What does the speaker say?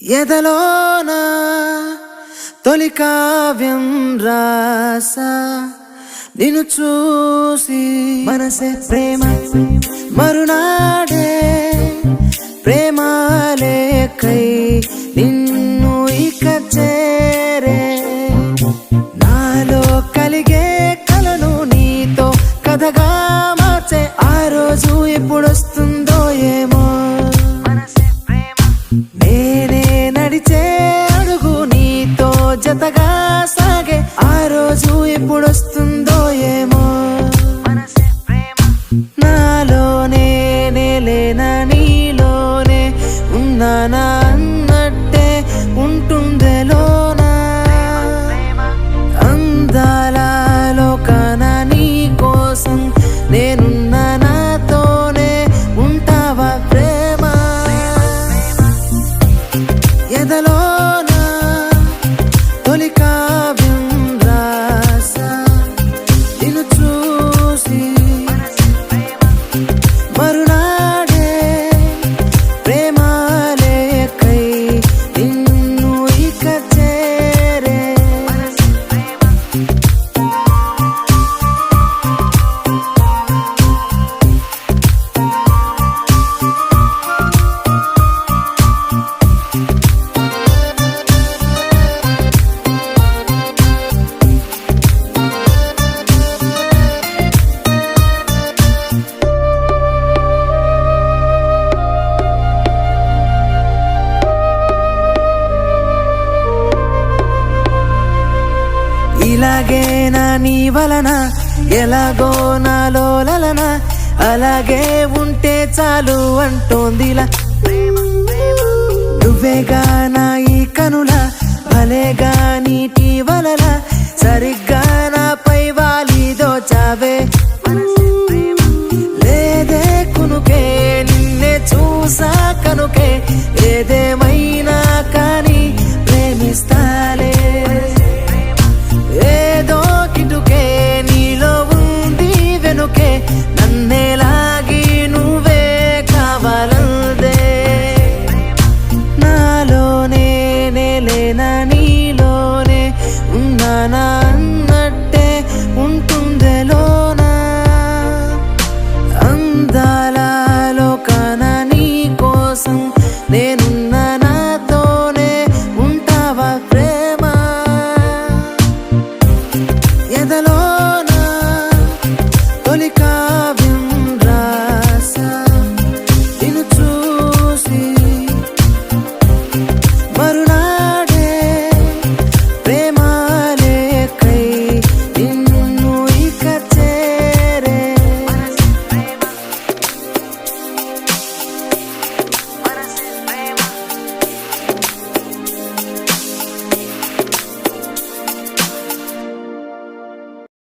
ఎదలోన తొలి కావ్యం రాసా నిన్ను చూసి మనసే ప్రేమ మరునాడే ప్రేమ లేకై నిన్ను ఇక చేరే నాలో కలిగే కలను నీతో కథగా మార్చే ఆ రోజు ఎప్పుడొస్తుందో ఏమో నేనే నడిచే అడుగు నీతో జతగా సాగే ఆ రోజు ఎప్పుడొస్తుందో ఏమో నాలోనే నేలేనా నీలోనే ఉన్నానా అన్నట్టే ఉంటుందే లోనా అందాల లోకాన నీ కోసం నేనున్న నాతోనే ఉంటావా ప్రేమ ఎదలోన తొలి కావ్యం రాసా నిన్ను చూసి మరునాడే ప్రేమ లేకై నిన్ను ఇక చేరే ఇలాగే నా నీ వలన ఎలాగో నాలో లలన అలాగే ఉంటే చాలు అంటోందిలా నువ్వేగా నా ఈ కనుల భలేగా నీటి వలల సరిగ్గా నాపై వాలి దోచావే లేదే కునుకే నిన్నే చూసా కనుకే ఏదేమైనా కానీ ప్రేమిస్తాలే ఏదో కిటుకే నీలో ఉంది వెనుకే నన్నే లాగి నువ్వే కావాలందే నాలోనే నేలేనా నీలోనే ఉన్నానా